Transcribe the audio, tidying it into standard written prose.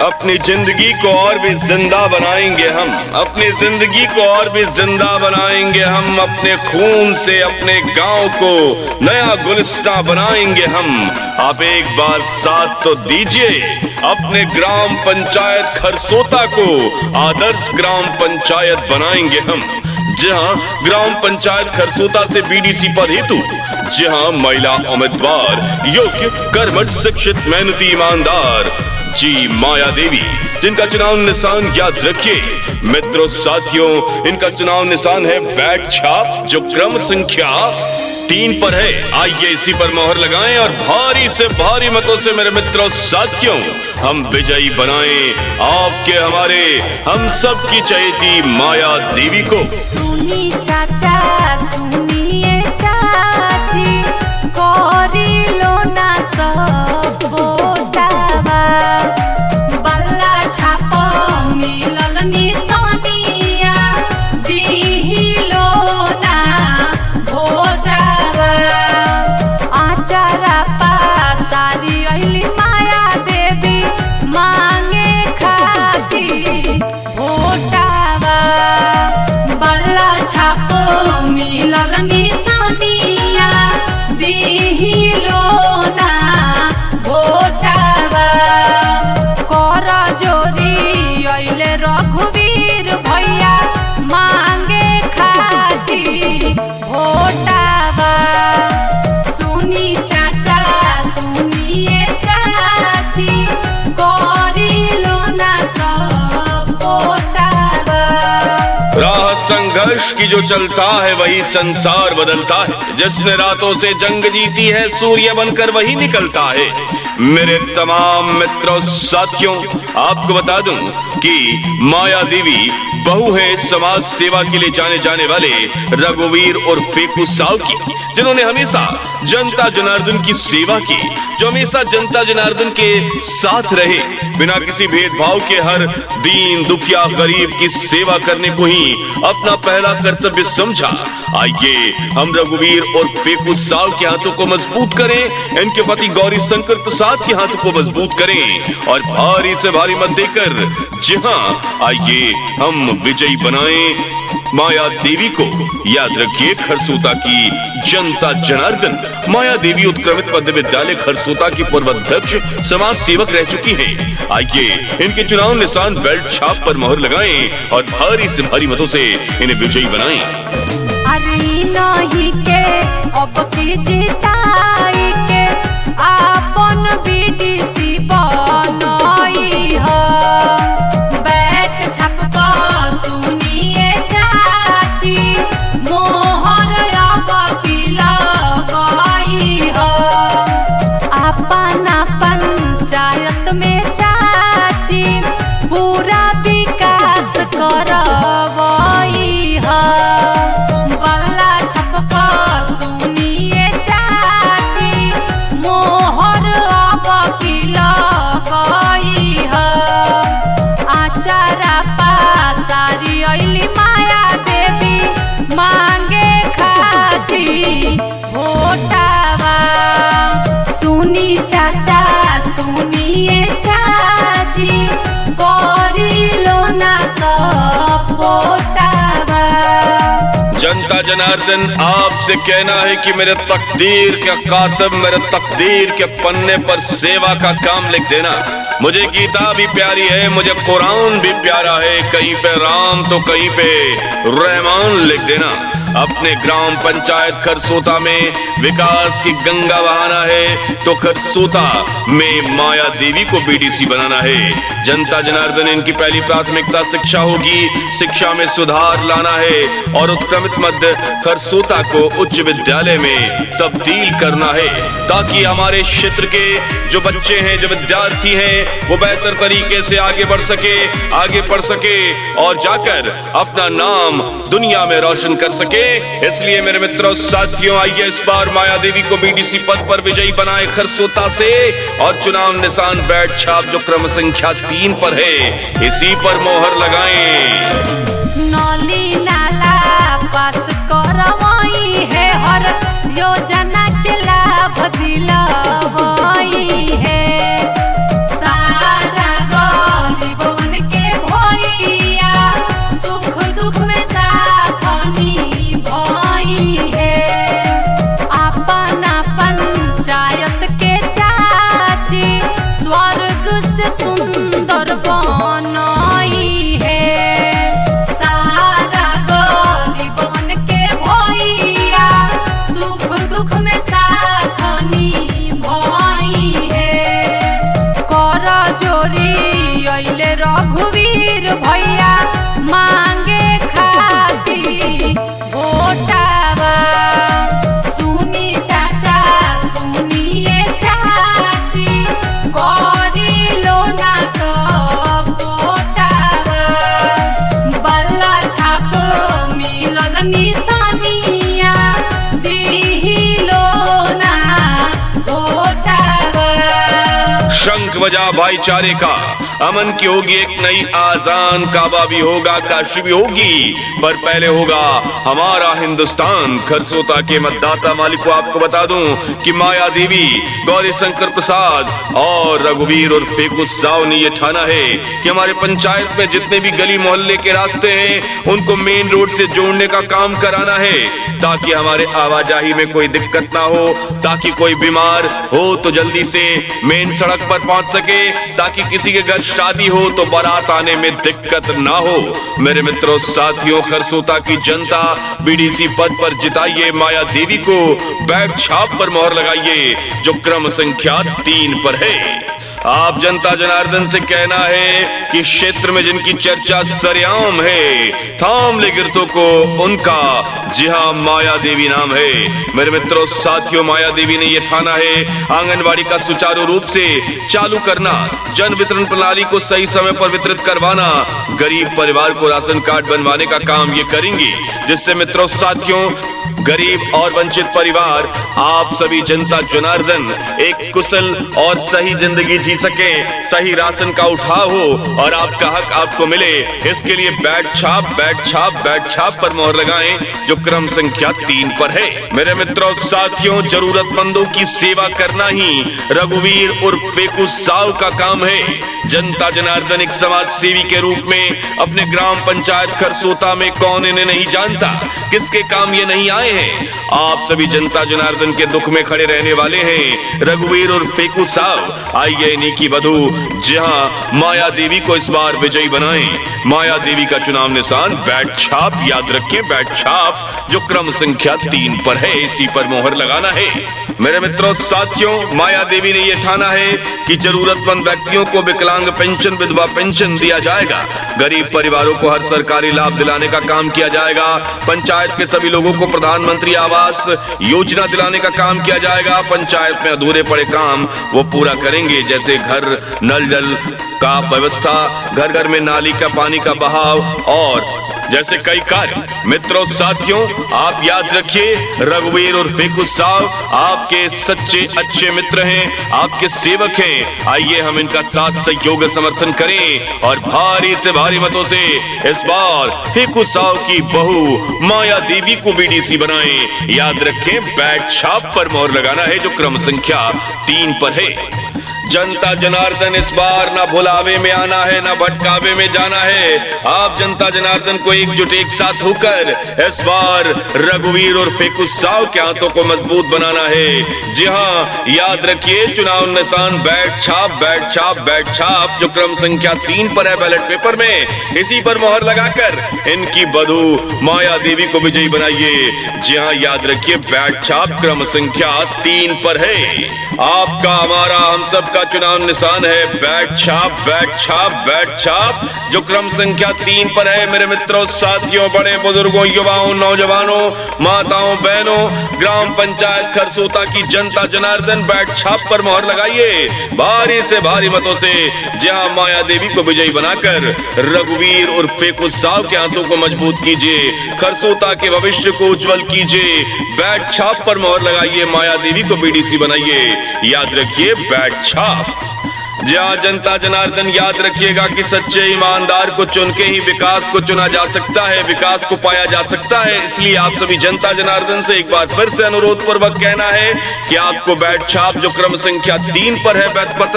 अपनी जिंदगी को और भी जिंदा बनाएंगे हम, अपनी जिंदगी को और भी जिंदा बनाएंगे हम, अपने खून से अपने गांव को नया गुलिस्तां बनाएंगे हम। आप एक बार साथ तो दीजिए, अपने ग्राम पंचायत खरसोता को आदर्श ग्राम पंचायत बनाएंगे हम, जहां ग्राम पंचायत खरसोता से बीडीसी पद हेतु जहां महिला उम्मीदवार योग्य, कर्मठ, शिक्षित, मेहनती, ईमानदार जी माया देवी, जिनका चुनाव निशान याद रखिए मित्रों साथियों, इनका चुनाव निशान है बैट छाप, जो क्रम संख्या 3 पर है। आइए इसी पर मोहर लगाएं और भारी से भारी मतों से मेरे मित्रों साथियों हम विजयी बनाएं आपके, हमारे, हम सब की चहेती माया देवी को। सुनी चाचा सुनिए चाची, कोरी लो ना सब बोटावा, बल्ला छापो मिलल निशानिया, दीही लो ना भोटावा। आचारा पासारी अइली माया देवी, मांगे खाती भोटावा, बल्ला छापो मिलल निशानिया, दीही लो ना भोटावा। कर जोरी अइले रघुवीर भैया, मांगे खाती भोटावा। सुनी चाचा सुनिए चाची, करी लो ना सब भोटावा। राह संघर्ष की जो चलता है वही संसार बदलता है, जिसने रातों से जंग जीती है सूर्य बनकर वही निकलता है। मेरे तमाम मित्रों साथियों आपको बता दूं कि माया देवी बहू है समाज सेवा के लिए जाने जाने वाले रघुवीर और पेकू साव की, जिन्होंने हमेशा जनता जनार्दन की सेवा की, जो हमेशा जनता जनार्दन के साथ रहे, बिना किसी भेदभाव के हर दीन दुखिया गरीब की सेवा करने को ही अपना पहला कर्तव्य समझा। आइए हम रघुवीर और पेकू साव के हाथों को मजबूत करें, इनके पति गौरी शंकर प्रसाद के हाथों को मजबूत करें और भारी से भारी मत देकर जहां आइए हम विजयी बनाएं माया देवी को। याद रखिए खरसोता की जनता जनार्दन माया देवी उत्क्रमित मध्य विद्यालय खरसोता की पूर्व अध्यक्ष समाज सेवक रह चुकी हैं। आइए इनके चुनाव निशान बेल्ट छाप पर मोहर लगाएं और भारी से भारी मतों से इन्हें विजयी बनाएं। अरे नहीं के अब की जिताई के आपन बीडीसी बनई हो, बैट छाप सुनिए चाची, मोहर अब की लगई हो। अपना पंचायत में चाची पूरा विकास करवई हो, बल्ला छपका सुनिए चाची, मोहर अब की लगई हो। आचारा पासारी अइली माया देवी, मांगे खाती भोटावा। सुनी चाचा सुनिए चाची, करी लो ना सब भोटावा। जनता जनार्दन आपसे कहना है कि मेरे तकदीर के कातिब मेरे तकदीर के पन्ने पर सेवा का काम लिख देना। मुझे गीता भी प्यारी है, मुझे कुरान भी प्यारा है, कहीं पे राम तो कहीं पे रहमान लिख देना। अपने ग्राम पंचायत खरसोता में विकास की गंगा बहाना है तो खरसोता में माया देवी को बीडीसी बनाना है। जनता जनार्दन इनकी पहली प्राथमिकता शिक्षा होगी, शिक्षा में सुधार लाना है और उत्क्रमित मध्य खरसोता को उच्च विद्यालय में तब्दील करना है, ताकि हमारे क्षेत्र के जो बच्चे हैं, जो विद्यार्थी हैं, वो बेहतर तरीके से आगे बढ़ सके, आगे पढ़ सके और जाकर अपना नाम दुनिया में रोशन कर सके। इसलिए मेरे मित्रों साथियों, आइए इस बार माया देवी को बीडीसी पद पर विजयी बनाए खरसोता से और चुनाव निशान बैट छाप जो क्रम संख्या 3 पर है, इसी पर मोहर लगाएं। नली नाला पास करवाई है, हर योजना के लाभ दिलवाई है, सारा सुंदर बनई है, सारा गरीबन के भैया सुख दुख में साथनी भई है। कर जोरी अइले रघुवीर भैया मांगे खाती वोटावा, सुनी चाचा सुनिए चाची गौरी लोना सब वोटावा। बल्ला छाप मिलल निशानिया दीही लोना वोटावा। शंख बजा भाईचारे का, अमन की होगी एक नई आजान, काबा भी होगा काशी भी होगी, पर पहले होगा हमारा हिंदुस्तान। खरसोता के मतदाता मालिक को आपको बता दूं कि माया देवी, गौरी शंकर प्रसाद और रघुवीर और फेकू साव ने ये ठाना है कि हमारे पंचायत में जितने भी गली मोहल्ले के रास्ते हैं उनको मेन रोड से जोड़ने का काम कराना है, ताकि हमारे आवाजाही में कोई दिक्कत ना हो, ताकि कोई बीमार हो तो जल्दी से मेन सड़क पर पहुंच सके, ताकि किसी के घर शादी हो तो बारात आने में दिक्कत ना हो। मेरे मित्रों साथियों, खरसोता की जनता बीडीसी पद पर जिताइए माया देवी को, बैग छाप पर मोहर लगाइए जो क्रम संख्या 3 पर है। आप जनता जनार्दन से कहना है कि क्षेत्र में जिनकी चर्चा सरेआम है, थाम ले गिरतों को उनका, जी हाँ माया देवी नाम है। मेरे मित्रों साथियों, माया देवी ने यह ठाना है आंगनबाड़ी का सुचारू रूप से चालू करना, जन वितरण प्रणाली को सही समय पर वितरित करवाना, गरीब परिवार को राशन कार्ड बनवाने का काम ये करेंगे, जिससे मित्रों साथियों गरीब और वंचित परिवार, आप सभी जनता जनार्दन एक कुशल और सही जिंदगी जी सके, सही राशन का उठाव हो और आपका हक आपको मिले। इसके लिए बैट छाप पर मोहर लगाएं जो क्रम संख्या 3 पर है। मेरे मित्रों साथियों, जरूरतमंदों की सेवा करना ही रघुवीर उर्फ फेकू साव का काम है। जनता जनार्दन एक समाज सेवी के रूप में अपने ग्राम पंचायत खरसोता में कौन इन्हें नहीं जानता, किसके काम ये नहीं आए हैं। आप सभी जनता जनार्दन के दुख में खड़े रहने वाले हैं रघुवीर और फेकू साव। आइए इन्हीं की बधू जहां माया देवी को इस बार विजयी बनाएं। माया देवी का चुनाव निशान बैट छाप, याद रखें बैट छाप जो क्रम संख्या 3 पर है, इसी पर मोहर लगाना है। मेरे मित्रों साथियों, माया देवी ने यह ठाना है कि जरूरतमंद व्यक्तियों को विकलांग पेंशन, विधवा पेंशन दिया जाएगा, गरीब परिवारों को हर सरकारी लाभ दिलाने का काम किया जाएगा, पंचायत के सभी लोगों को प्रधानमंत्री आवास योजना दिलाने का काम किया जाएगा, पंचायत में अधूरे पड़े काम वो पूरा करेंगे, जैसे घर नल जल का व्यवस्था, घर घर में नाली का पानी का बहाव और जैसे कई कार्य। मित्रों साथियों, आप याद रखिए रघुवीर और फेकू साव आपके सच्चे अच्छे मित्र हैं, आपके सेवक हैं। आइए हम इनका साथ सहयोग समर्थन करें और भारी से भारी मतों से इस बार फेकू साव की बहू माया देवी को बीडीसी बनाएं। याद रखें बैट छाप पर मोहर लगाना है जो क्रम संख्या 3 पर है। जनता जनार्दन इस बार ना भुलावे में आना है, ना भटकावे में जाना है। आप जनता जनार्दन को एकजुट एक साथ होकर इस बार रघुवीर और फेकू साव के हाथों को मजबूत बनाना है। जी हाँ, याद रखिए चुनाव निशान बैट छाप जो क्रम संख्या 3 पर है बैलेट पेपर में, इसी पर मोहर लगाकर इनकी बधू माया देवी को विजयी बनाइए। जी हाँ, याद रखिए बैट छाप क्रम संख्या 3 पर है। आपका हमारा हम सब का चुनाव निशान है बैट छाप जो क्रम संख्या 3 पर है। मेरे मित्रों साथियों, बड़े बुजुर्गों, युवाओं, नौजवानों, माताओं, बहनों, ग्राम पंचायत खरसोता की जनता जनार्दन बैट छाप पर मोहर लगाइए भारी से भारी मतों से। जहां माया देवी को विजयी बनाकर रघुवीर और फेकू साव के हाथों को मजबूत कीजिए, खरसोता के भविष्य को उज्जवल कीजिए। बैट छाप पर मोहर लगाइए, माया देवी को बीडीसी बनाइए। याद रखिए बैट छाप। जहाँ जनता जनार्दन, याद रखिएगा कि सच्चे ईमानदार को चुन के ही विकास को चुना जा सकता है, विकास को पाया जा सकता है। इसलिए आप सभी जनता जनार्दन से एक बार फिर से अनुरोध पूर्वक कहना है कि आपको बैट छाप जो क्रम संख्या 3 पर है बैट पत्र